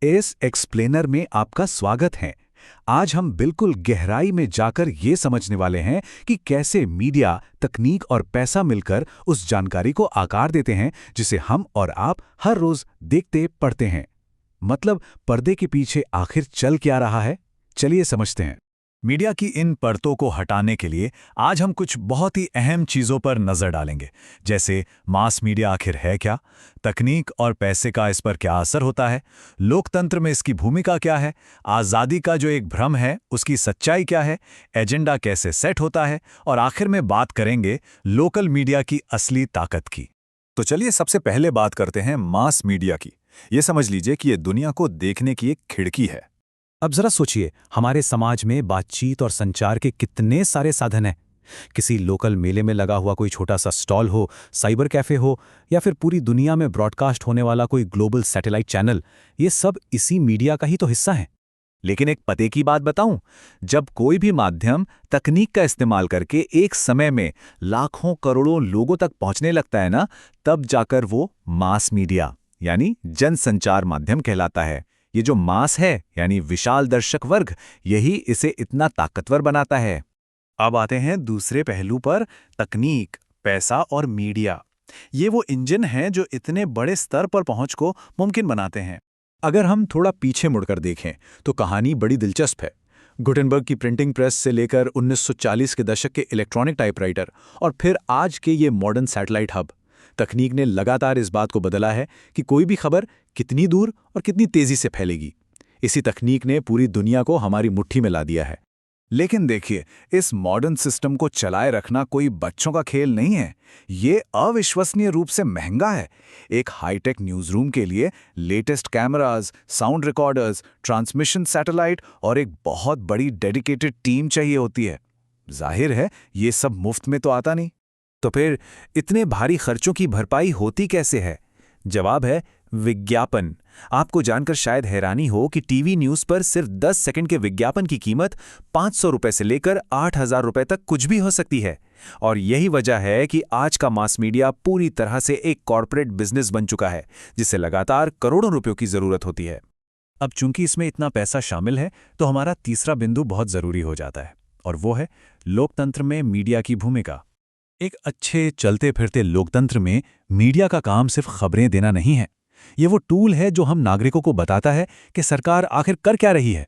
इस एक्सप्लेनर में आपका स्वागत है। आज हम बिल्कुल गहराई में जाकर ये समझने वाले हैं कि कैसे मीडिया, तकनीक और पैसा मिलकर उस जानकारी को आकार देते हैं जिसे हम और आप हर रोज देखते पढ़ते हैं। मतलब पर्दे के पीछे आखिर चल क्या रहा है, चलिए समझते हैं। मीडिया की इन परतों को हटाने के लिए आज हम कुछ बहुत ही अहम चीजों पर नजर डालेंगे, जैसे मास मीडिया आखिर है क्या, तकनीक और पैसे का इस पर क्या असर होता है, लोकतंत्र में इसकी भूमिका क्या है, आज़ादी का जो एक भ्रम है उसकी सच्चाई क्या है, एजेंडा कैसे सेट होता है, और आखिर में बात करेंगे लोकल मीडिया की असली ताकत की। तो चलिए सबसे पहले बात करते हैं मास मीडिया की। ये समझ लीजिए कि ये दुनिया को देखने की एक खिड़की है। अब जरा सोचिए, हमारे समाज में बातचीत और संचार के कितने सारे साधन हैं। किसी लोकल मेले में लगा हुआ कोई छोटा सा स्टॉल हो, साइबर कैफे हो, या फिर पूरी दुनिया में ब्रॉडकास्ट होने वाला कोई ग्लोबल सैटेलाइट चैनल, ये सब इसी मीडिया का ही तो हिस्सा हैं। लेकिन एक पते की बात बताऊं, जब कोई भी माध्यम तकनीक का इस्तेमाल करके एक समय में लाखों करोड़ों लोगों तक पहुंचने लगता है ना, तब जाकर वो मास मीडिया यानी जनसंचार माध्यम कहलाता है। ये जो मास है यानी विशाल दर्शक वर्ग, यही इसे इतना ताकतवर बनाता है। अब आते हैं दूसरे पहलू पर, तकनीक, पैसा और मीडिया। ये वो इंजन हैं जो इतने बड़े स्तर पर पहुंच को मुमकिन बनाते हैं। अगर हम थोड़ा पीछे मुड़कर देखें तो कहानी बड़ी दिलचस्प है। गुटेनबर्ग की प्रिंटिंग प्रेस से लेकर 1940 के दशक के इलेक्ट्रॉनिक टाइपराइटर और फिर आज के ये मॉडर्न सैटेलाइट हब, तकनीक ने लगातार इस बात को बदला है कि कोई भी खबर कितनी दूर और कितनी तेजी से फैलेगी। इसी तकनीक ने पूरी दुनिया को हमारी मुट्ठी में ला दिया है। लेकिन देखिए, इस मॉडर्न सिस्टम को चलाए रखना कोई बच्चों का खेल नहीं है। ये अविश्वसनीय रूप से महंगा है। एक हाईटेक न्यूज़ रूम के लिए latest cameras, sound recorders, transmission satellite और एक बहुत बड़ी डेडिकेटेड टीम चाहिए होती है। जाहिर है, ये सब मुफ्त में तो आता नहीं। तो फिर इतने भारी खर्चों की भरपाई होती कैसे है? जवाब है विज्ञापन। आपको जानकर शायद हैरानी हो कि टीवी न्यूज़ पर सिर्फ 10 सेकंड के विज्ञापन की कीमत 500 रुपए से लेकर 8,000 रुपए तक कुछ भी हो सकती है। और यही वजह है कि आज का मास मीडिया पूरी तरह से एक कॉर्पोरेट बिजनेस बन चुका है, जिसे लगातार करोड़ों रुपयों की जरूरत होती है। अब चूंकि इसमें इतना पैसा शामिल है, तो हमारा तीसरा बिंदु बहुत जरूरी हो जाता है, और वो है लोकतंत्र में मीडिया की भूमिका। एक अच्छे चलते फिरते लोकतंत्र में मीडिया का काम सिर्फ खबरें देना नहीं है। ये वो टूल है जो हम नागरिकों को बताता है कि सरकार आखिर कर क्या रही है।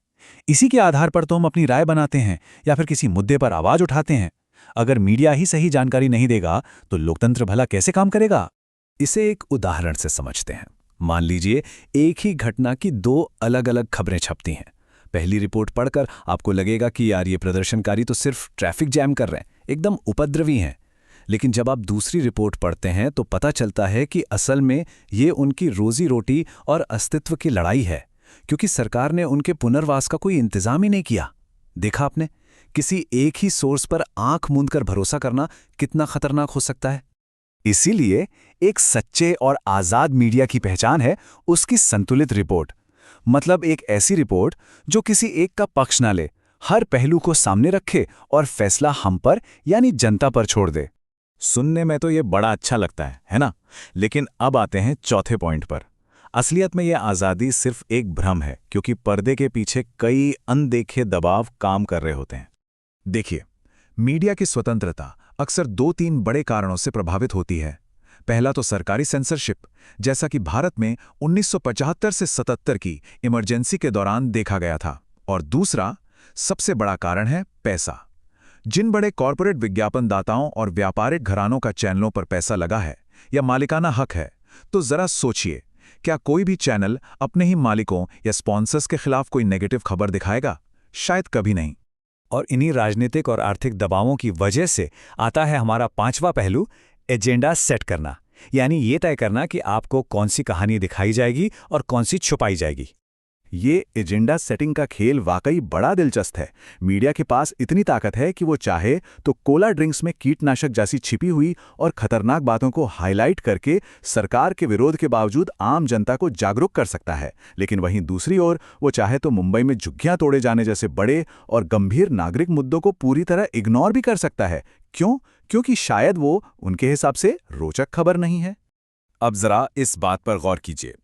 इसी के आधार पर तो हम अपनी राय बनाते हैं या फिर किसी मुद्दे पर आवाज उठाते हैं। अगर मीडिया ही सही जानकारी नहीं देगा तो लोकतंत्र भला कैसे काम करेगा? इसे एक उदाहरण से समझते हैं। मान लीजिए एक ही घटना की 2 अलग-अलग खबरें छपती हैं। पहली रिपोर्ट पढ़कर आपको लगेगा कि यार ये प्रदर्शनकारी तो सिर्फ ट्रैफिक जैम कर रहे हैं, एकदम उपद्रवी हैं। लेकिन जब आप दूसरी रिपोर्ट पढ़ते हैं तो पता चलता है कि असल में ये उनकी रोजी रोटी और अस्तित्व की लड़ाई है, क्योंकि सरकार ने उनके पुनर्वास का कोई इंतजाम ही नहीं किया। देखा आपने, किसी एक ही सोर्स पर आंख मूंदकर भरोसा करना कितना खतरनाक हो सकता है। इसीलिए एक सच्चे और आजाद मीडिया की पहचान है उसकी संतुलित रिपोर्ट। मतलब एक ऐसी रिपोर्ट जो किसी एक का पक्ष ना ले, हर पहलू को सामने रखे और फैसला हम पर यानी जनता पर छोड़ दे। सुनने में तो ये बड़ा अच्छा लगता है ना? लेकिन अब आते हैं चौथे पॉइंट पर। असलियत में यह आज़ादी सिर्फ एक भ्रम है, क्योंकि पर्दे के पीछे कई अनदेखे दबाव काम कर रहे होते हैं। देखिए, मीडिया की स्वतंत्रता अक्सर 2-3 बड़े कारणों से प्रभावित होती है। पहला तो सरकारी सेंसरशिप, जैसा कि भारत में 1975 से 77 की इमरजेंसी के दौरान देखा गया था। और दूसरा सबसे बड़ा कारण है पैसा। जिन बड़े कॉरपोरेट विज्ञापनदाताओं और व्यापारिक घरानों का चैनलों पर पैसा लगा है या मालिकाना हक है, तो जरा सोचिए, क्या कोई भी चैनल अपने ही मालिकों या स्पॉन्सर्स के खिलाफ कोई नेगेटिव खबर दिखाएगा? शायद कभी नहीं। और इन्हीं राजनीतिक और आर्थिक दबावों की वजह से आता है हमारा 5वां पहलू, एजेंडा सेट करना। यानी ये तय करना कि आपको कौन सी कहानी दिखाई जाएगी और कौन सी छुपाई जाएगी। ये एजेंडा सेटिंग का खेल वाकई बड़ा दिलचस्प है। मीडिया के पास इतनी ताकत है कि वो चाहे तो कोला ड्रिंक्स में कीटनाशक जैसी छिपी हुई और खतरनाक बातों को हाईलाइट करके सरकार के विरोध के बावजूद आम जनता को जागरूक कर सकता है। लेकिन वहीं दूसरी ओर वो चाहे तो मुंबई में झुग्गियां तोड़े जाने जैसे बड़े और गंभीर नागरिक मुद्दों को पूरी तरह इग्नोर भी कर सकता है। क्यों? क्योंकि शायद वो उनके हिसाब से रोचक खबर नहीं है। अब जरा इस बात पर गौर कीजिए।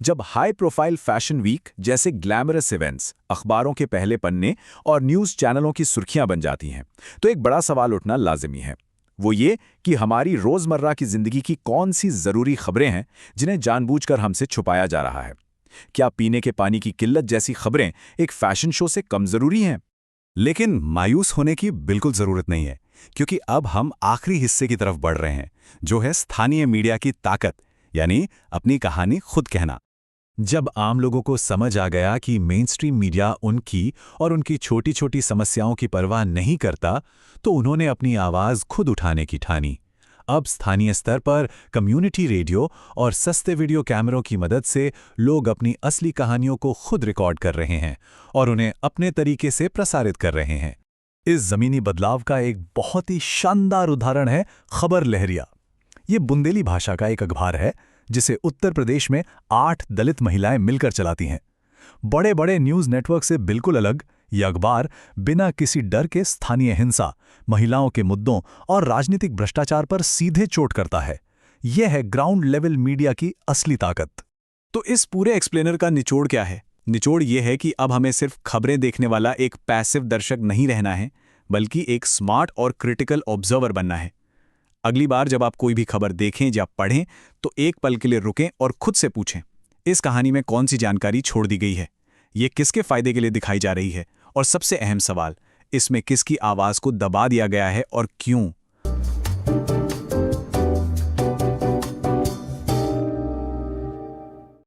जब हाई प्रोफाइल फैशन वीक जैसे ग्लैमरस इवेंट्स अखबारों के पहले पन्ने और न्यूज़ चैनलों की सुर्खियां बन जाती हैं, तो एक बड़ा सवाल उठना लाजिमी है। वो ये कि हमारी रोज़मर्रा की ज़िंदगी की कौन सी ज़रूरी खबरें हैं जिन्हें जानबूझकर हमसे छुपाया जा रहा है। क्या पीने के पानी की किल्लत जैसी खबरें एक फैशन शो से कम ज़रूरी हैं? लेकिन मायूस होने की बिल्कुल ज़रूरत नहीं है, क्योंकि अब हम आखिरी हिस्से की तरफ बढ़ रहे हैं, जो है स्थानीय मीडिया की ताकत, यानी अपनी कहानी खुद कहना। जब आम लोगों को समझ आ गया कि मेनस्ट्रीम मीडिया उनकी और उनकी छोटी-छोटी समस्याओं की परवाह नहीं करता, तो उन्होंने अपनी आवाज़ खुद उठाने की ठानी। अब स्थानीय स्तर पर कम्युनिटी रेडियो और सस्ते वीडियो कैमरों की मदद से लोग अपनी असली कहानियों को खुद रिकॉर्ड कर रहे हैं और उन्हें अपने तरीके से प्रसारित कर रहे हैं। इस ज़मीनी बदलाव का एक बहुत ही शानदार उदाहरण है खबर लहरिया। ये बुंदेली भाषा का एक अखबार है जिसे उत्तर प्रदेश में 8 दलित महिलाएं मिलकर चलाती हैं। बड़े बड़े न्यूज़ नेटवर्क से बिल्कुल अलग, ये अखबार बिना किसी डर के स्थानीय हिंसा, महिलाओं के मुद्दों और राजनीतिक भ्रष्टाचार पर सीधे चोट करता है। यह है ग्राउंड लेवल मीडिया की असली ताकत। तो इस पूरे एक्सप्लेनर का निचोड़ क्या है? निचोड़ ये है कि अब हमें सिर्फ खबरें देखने वाला एक पैसिव दर्शक नहीं रहना है, बल्कि एक स्मार्ट और क्रिटिकल ऑब्जर्वर बनना है। अगली बार जब आप कोई भी खबर देखें या पढ़ें, तो एक पल के लिए रुकें और खुद से पूछें, इस कहानी में कौन सी जानकारी छोड़ दी गई है? ये किसके फायदे के लिए दिखाई जा रही है? और सबसे अहम सवाल, इसमें किसकी आवाज़ को दबा दिया गया है और क्यों?